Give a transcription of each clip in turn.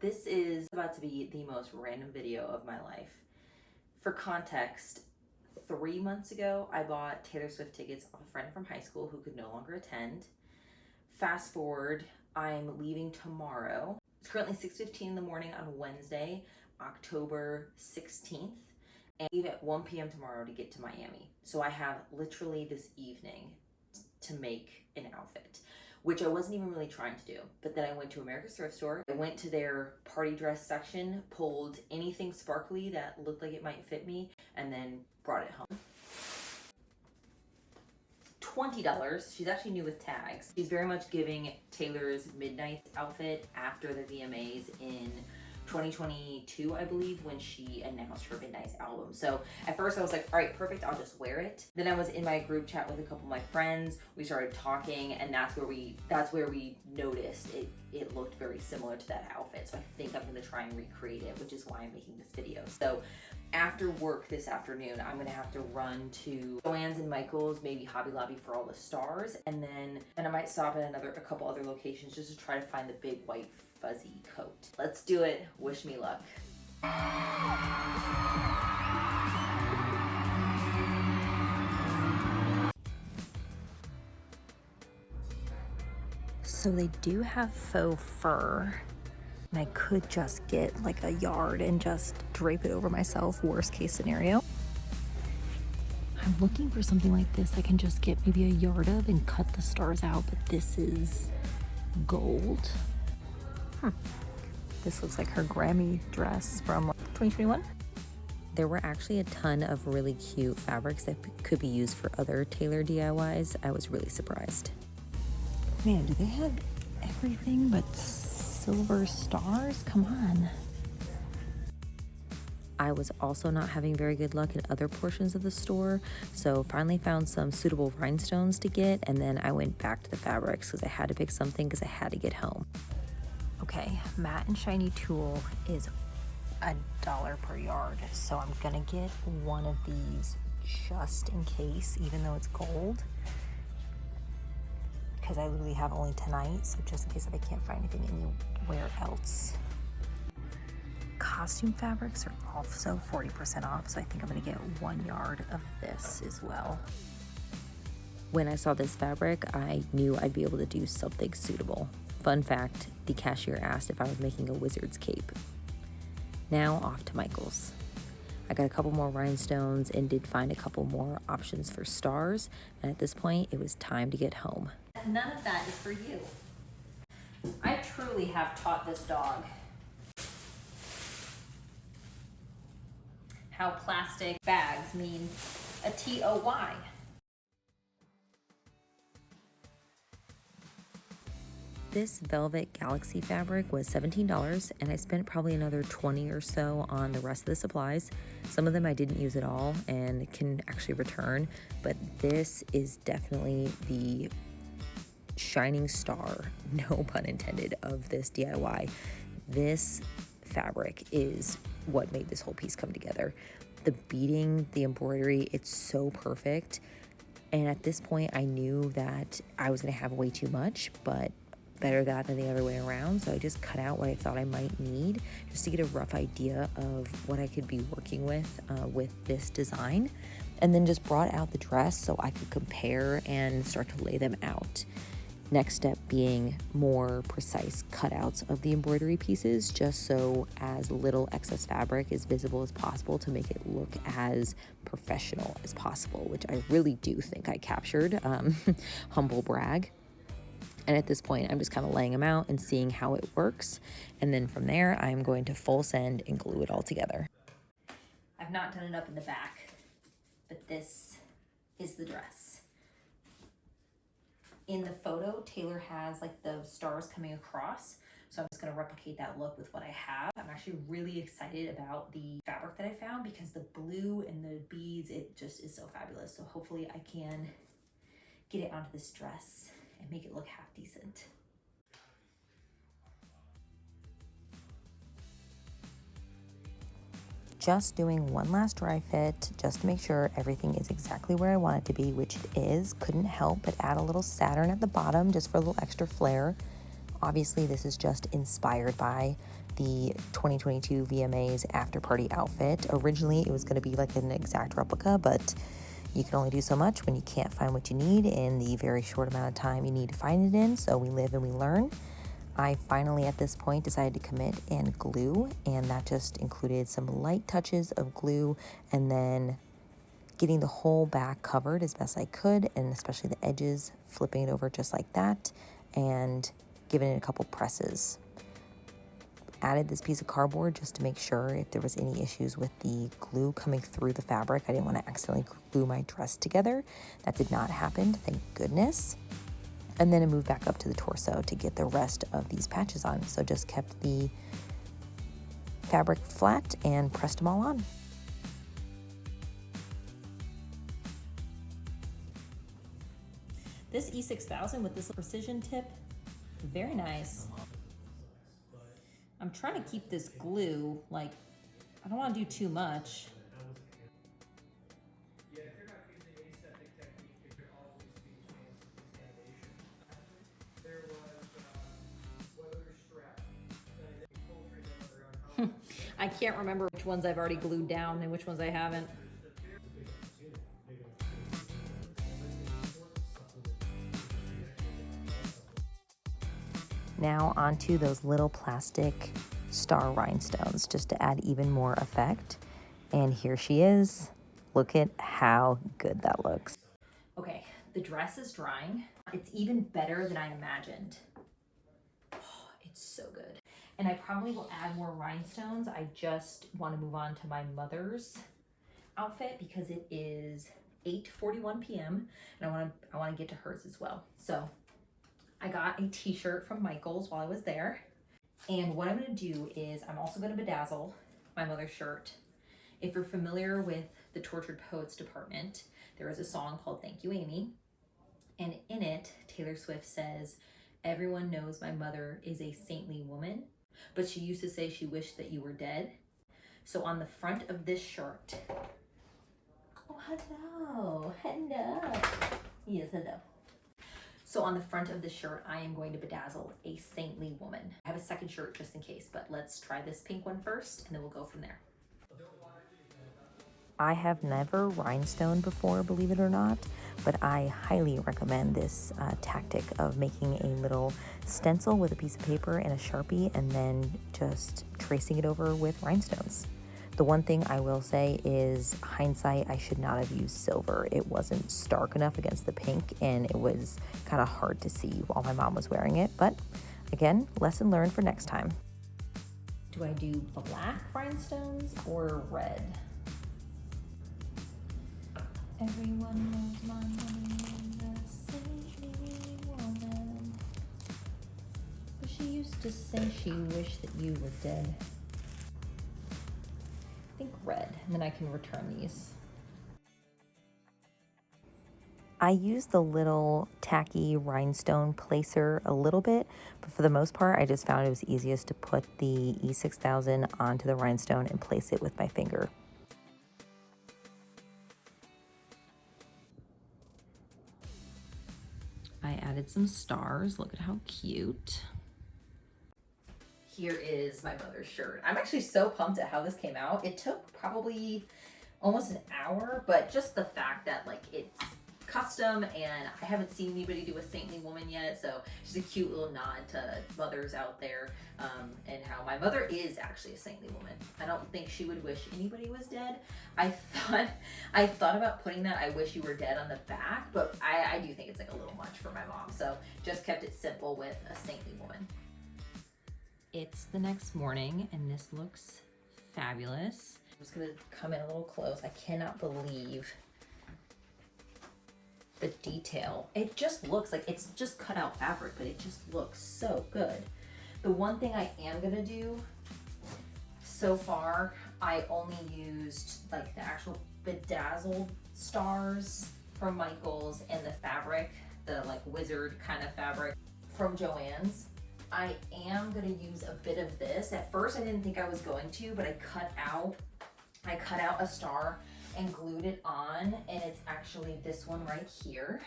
This is about to be the most random video of my life. For context, 3 months ago, I bought Taylor Swift tickets off a friend from high school who could no longer attend. Fast forward, I'm leaving tomorrow. It's currently 6:15 in the morning on Wednesday, October 16th, and I leave at 1 p.m. tomorrow to get to Miami. So I have literally this evening to make an outfit, which I wasn't even really trying to do. But then I went to America's Thrift Store. I went to their party dress section, pulled anything sparkly that looked like it might fit me, and then brought it home. $20. She's actually new with tags. She's very much giving Taylor's Midnight outfit after the VMAs in 2022, I believe, when she announced her Midnight album. So at first I was like, all right, perfect, I'll just wear it. Then I was in my group chat with a couple of my friends. We started talking, and that's where we noticed it looked very similar to that outfit. So I think I'm gonna try and recreate it, which is why I'm making this video. So after work this afternoon, I'm gonna have to run to Joann's and Michael's, maybe Hobby Lobby for all the stars, and then I might stop at a couple other locations just to try to find the big white fuzzy coat. Let's do it. Wish me luck. So they do have faux fur, and I could just get like a yard and just drape it over myself, worst case scenario. I'm looking for something like this I can just get maybe a yard of and cut the stars out, but this is gold. This looks like her Grammy dress from 2021. There were actually a ton of really cute fabrics that could be used for other Taylor DIYs. I was really surprised. Man, do they have everything but silver stars? Come on. I was also not having very good luck in other portions of the store, so finally found some suitable rhinestones to get, and then I went back to the fabrics because I had to pick something because I had to get home. Okay, matte and shiny tulle is $1 per yard, so I'm gonna get one of these just in case, even though it's gold, because I literally have only tonight, so just in case if I can't find anything anywhere else. Costume fabrics are also 40% off, so I think I'm gonna get 1 yard of this as well. When I saw this fabric, I knew I'd be able to do something suitable. Fun fact, the cashier asked if I was making a wizard's cape. Now off to Michael's. I got a couple more rhinestones and did find a couple more options for stars, and at this point it was time to get home. None of that is for you. I truly have taught this dog how plastic bags mean a TOY. This Velvet Galaxy fabric was $17, and I spent probably another $20 or so on the rest of the supplies. Some of them I didn't use at all and can actually return, but this is definitely the shining star, no pun intended, of this DIY. This fabric is what made this whole piece come together. The beading, the embroidery, it's so perfect. And at this point I knew that I was gonna have way too much, but better that than the other way around. So I just cut out what I thought I might need just to get a rough idea of what I could be working with this design, and then just brought out the dress so I could compare and start to lay them out. Next step being more precise cutouts of the embroidery pieces, just so as little excess fabric is visible as possible to make it look as professional as possible, which I really do think I captured. Humble brag. And at this point, I'm just kind of laying them out and seeing how it works. And then from there, I'm going to full send and glue it all together. I've not done it up in the back, but this is the dress. In the photo, Taylor has like the stars coming across. So I'm just gonna replicate that look with what I have. I'm actually really excited about the fabric that I found because the blue and the beads, it just is so fabulous. So hopefully I can get it onto this dress and make it look half decent. Just doing one last dry fit just to make sure everything is exactly where I want it to be, which it is. Couldn't help but add a little Saturn at the bottom just for a little extra flair. Obviously, this is just inspired by the 2022 VMA's after party outfit. Originally, it was going to be like an exact replica, but you can only do so much when you can't find what you need in the very short amount of time you need to find it in. So we live and we learn. I finally, at this point, decided to commit and glue, and that just included some light touches of glue and then getting the whole back covered as best I could, and especially the edges, flipping it over just like that, and giving it a couple presses. Added this piece of cardboard just to make sure if there was any issues with the glue coming through the fabric. I didn't want to accidentally glue my dress together. That did not happen, thank goodness. And then I moved back up to the torso to get the rest of these patches on. So just kept the fabric flat and pressed them all on. This E6000 with this precision tip, very nice. I'm trying to keep this glue, like, I don't want to do too much. I can't remember which ones I've already glued down and which ones I haven't. Now onto those little plastic star rhinestones just to add even more effect. And here she is. Look at how good that looks. Okay, the dress is drying. It's even better than I imagined. Oh, it's so good. And I probably will add more rhinestones. I just want to move on to my mother's outfit because it is 8:41 p.m. and I want to get to hers as well. So I got a t-shirt from Michael's while I was there. And what I'm going to do is I'm also going to bedazzle my mother's shirt. If you're familiar with the Tortured Poets department, there is a song called Thank You, Amy. And in it, Taylor Swift says, "Everyone knows my mother is a saintly woman, but she used to say she wished that you were dead." So on the front of this shirt, oh, hello, hello. Yes, hello. So on the front of the shirt, I am going to bedazzle a saintly woman. I have a second shirt just in case, but let's try this pink one first and then we'll go from there. I have never rhinestoned before, believe it or not, but I highly recommend this tactic of making a little stencil with a piece of paper and a Sharpie and then just tracing it over with rhinestones. The one thing I will say is hindsight, I should not have used silver. It wasn't stark enough against the pink and it was kind of hard to see while my mom was wearing it. But again, lesson learned for next time. Do I do black rhinestones or red? Everyone knows my mother is a saintly woman, but she used to say she wished that you were dead. I think red, and then I can return these. I used the little tacky rhinestone placer a little bit, but for the most part, I just found it was easiest to put the E6000 onto the rhinestone and place it with my finger. I added some stars. Look at how cute. Here is my mother's shirt. I'm actually so pumped at how this came out. It took probably almost an hour, but just the fact that like it's custom and I haven't seen anybody do a saintly woman yet, so just a cute little nod to mothers out there, and how my mother is actually a saintly woman. I don't think she would wish anybody was dead. I thought about putting that "I wish you were dead" on the back, but I do think it's like a little much for my mom, so just kept it simple with a saintly woman. It's the next morning and this looks fabulous. I'm just gonna come in a little close. I cannot believe the detail. It just looks like it's just cut out fabric, but it just looks so good. The one thing I am gonna do, so far, I only used like the actual bedazzled stars from Michael's and the fabric, the like wizard kind of fabric from Joann's. I am gonna use a bit of this. At first I didn't think I was going to, but I cut out a star and glued it on, and it's actually this one right here.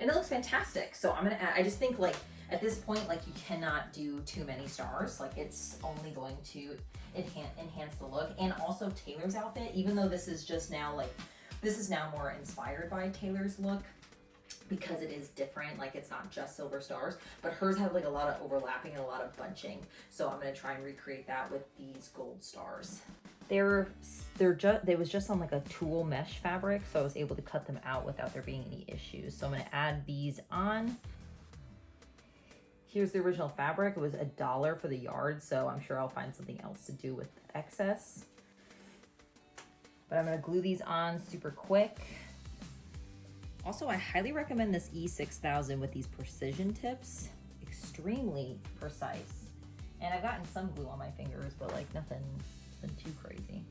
And it looks fantastic. So I'm gonna add, I just think like At this point, like, you cannot do too many stars. Like, it's only going to enhance the look. And also Taylor's outfit, even though this is just now, like, this is now more inspired by Taylor's look because it is different. Like, it's not just silver stars, but hers had like a lot of overlapping and a lot of bunching. So I'm gonna try and recreate that with these gold stars. They was just on like a tulle mesh fabric, so I was able to cut them out without there being any issues. So I'm gonna add these on. Here's the original fabric. It was $1 for the yard, so I'm sure I'll find something else to do with excess. But I'm gonna glue these on super quick. Also, I highly recommend this E6000 with these precision tips. Extremely precise. And I've gotten some glue on my fingers, but like nothing too crazy.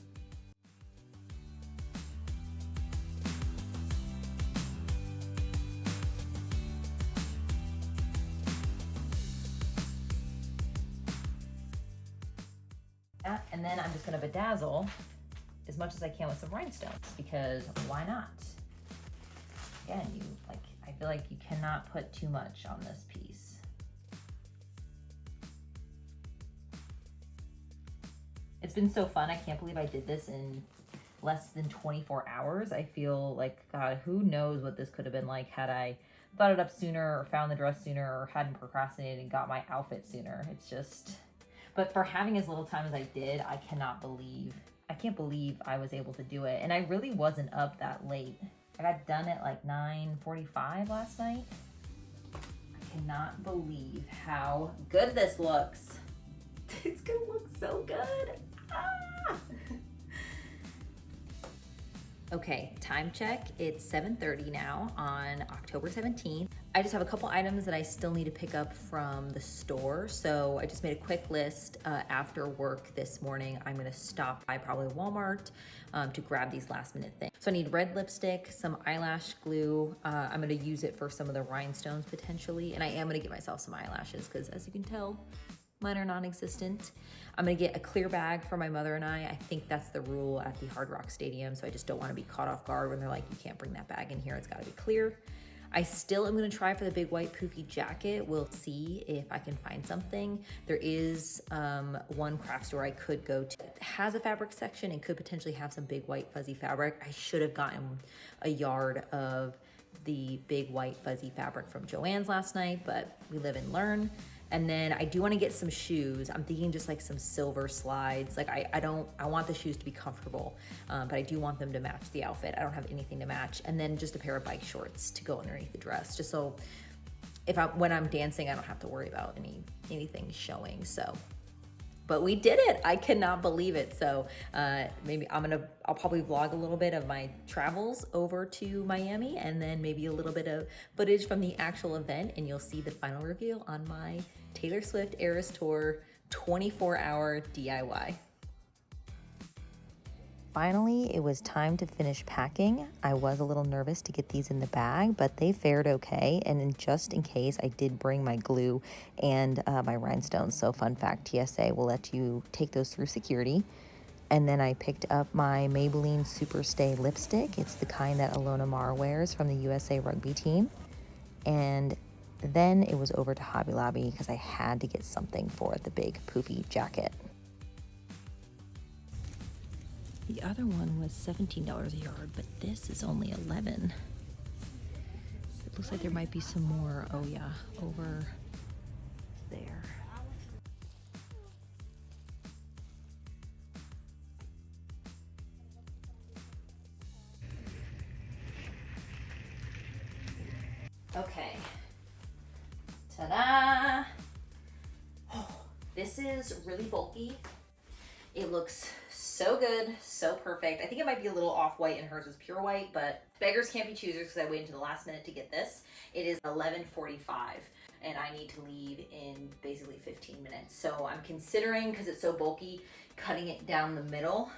And then I'm just gonna bedazzle as much as I can with some rhinestones, because why not? Again, I feel like you cannot put too much on this piece. It's been so fun. I can't believe I did this in less than 24 hours. I feel like, God, who knows what this could have been like had I thought it up sooner or found the dress sooner or hadn't procrastinated and got my outfit sooner. It's just, but for having as little time as I did, I can't believe I was able to do it. And I really wasn't up that late. I got done at like 9:45 last night. I cannot believe how good this looks. It's gonna look so good. Ah! Okay, time check. It's 7:30 now on October 17th. I just have a couple items that I still need to pick up from the store. So I just made a quick list. After work this morning, I'm gonna stop by probably Walmart to grab these last minute things. So I need red lipstick, some eyelash glue. I'm gonna use it for some of the rhinestones potentially. And I am gonna get myself some eyelashes because, as you can tell, mine are non-existent. I'm gonna get a clear bag for my mother and I. I think that's the rule at the Hard Rock Stadium, so I just don't wanna be caught off guard when they're like, you can't bring that bag in here, it's gotta be clear. I still am gonna try for the big white poofy jacket. We'll see if I can find something. There is one craft store I could go to that has a fabric section and could potentially have some big white fuzzy fabric. I should have gotten a yard of the big white fuzzy fabric from Joann's last night, but we live and learn. And then I do want to get some shoes. I'm thinking just like some silver slides. Like I want the shoes to be comfortable, but I do want them to match the outfit. I don't have anything to match. And then just a pair of bike shorts to go underneath the dress, just so when I'm dancing, I don't have to worry about anything showing. So, but we did it. I cannot believe it. So maybe I'll probably vlog a little bit of my travels over to Miami, and then maybe a little bit of footage from the actual event, and you'll see the final reveal on my Taylor Swift Eras Tour 24-hour DIY. Finally, it was time to finish packing. I was a little nervous to get these in the bag, but they fared okay. And just in case, I did bring my glue and my rhinestones. So fun fact, TSA will let you take those through security. And then I picked up my Maybelline Super Stay lipstick. It's the kind that Alona Mar wears from the USA rugby team. And then it was over to Hobby Lobby because I had to get something for the big poofy jacket. The other one was $17 a yard, but this is only $11. It looks like there might be some more. Oh yeah, over there. Okay. Ta-da! Oh, this is really bulky. It looks so good, so perfect. I think it might be a little off-white and hers was pure white, but beggars can't be choosers because I waited until the last minute to get this. It is 11:45 and I need to leave in basically 15 minutes. So I'm considering, because it's so bulky, cutting it down the middle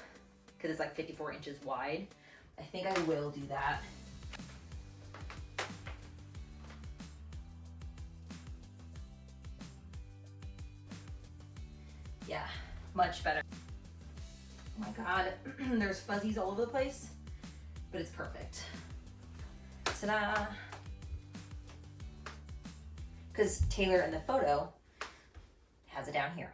because it's like 54 inches wide. I think I will do that. Yeah, much better. Oh my God, there's fuzzies all over the place, but it's perfect. Ta-da! because Taylor in the photo has it down here.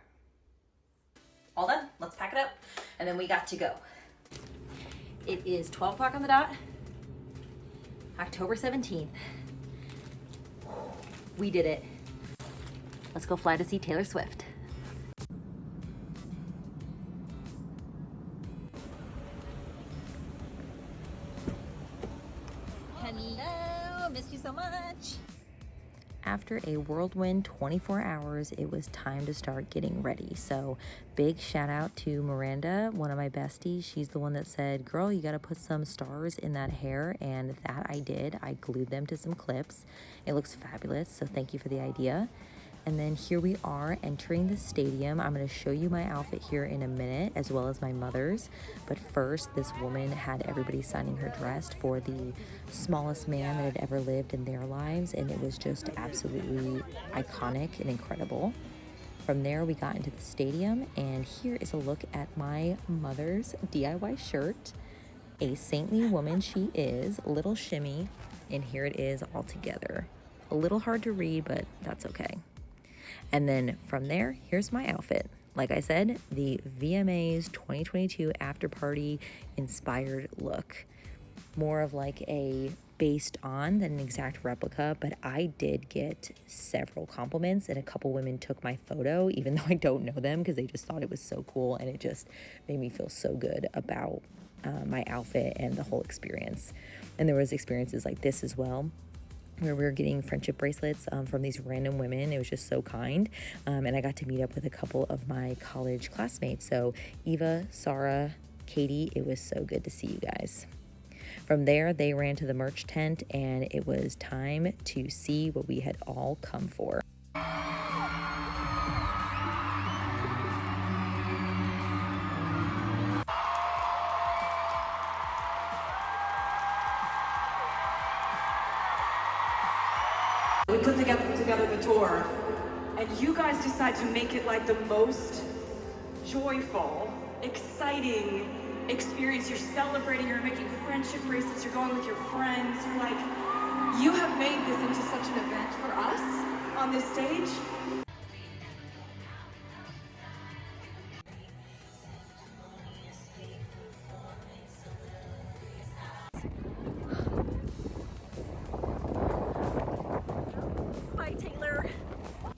All done, let's pack it up, and then we got to go. It is 12 o'clock on the dot, October 17th. We did it. Let's go fly to see Taylor Swift. Hello, missed you so much. After a whirlwind 24 hours, it was time to start getting ready. So big shout out to Miranda, one of my besties. She's the one that said, girl, you got to put some stars in that hair. And that I did. I glued them to some clips. It looks fabulous. So thank you for the idea. And then here we are entering the stadium. I'm going to show you my outfit here in a minute, as well as my mother's. But first, this woman had everybody signing her dress for the smallest man that had ever lived in their lives. And it was just absolutely iconic and incredible. From there, we got into the stadium. And here is a look at my mother's DIY shirt. A saintly woman she is, little shimmy. And here it is all together. A little hard to read, but that's okay. And then from there, here's my outfit. Like I said, the VMAs 2022 after party inspired look. More of like a based on than an exact replica, but I did get several compliments and a couple women took my photo, even though I don't know them, because they just thought it was so cool and it just made me feel so good about my outfit and the whole experience. And there was experiences like this as well, where we were getting friendship bracelets from these random women. It was just so kind. And I got to meet up with a couple of my college classmates. So Eva, Sarah, Katie, it was so good to see you guys. From there, they ran to the merch tent and it was time to see what we had all come for. We put together the tour, and you guys decide to make it like the most joyful, exciting experience. You're celebrating, you're making friendship bracelets, you're going with your friends. You're like, you have made this into such an event for us on this stage.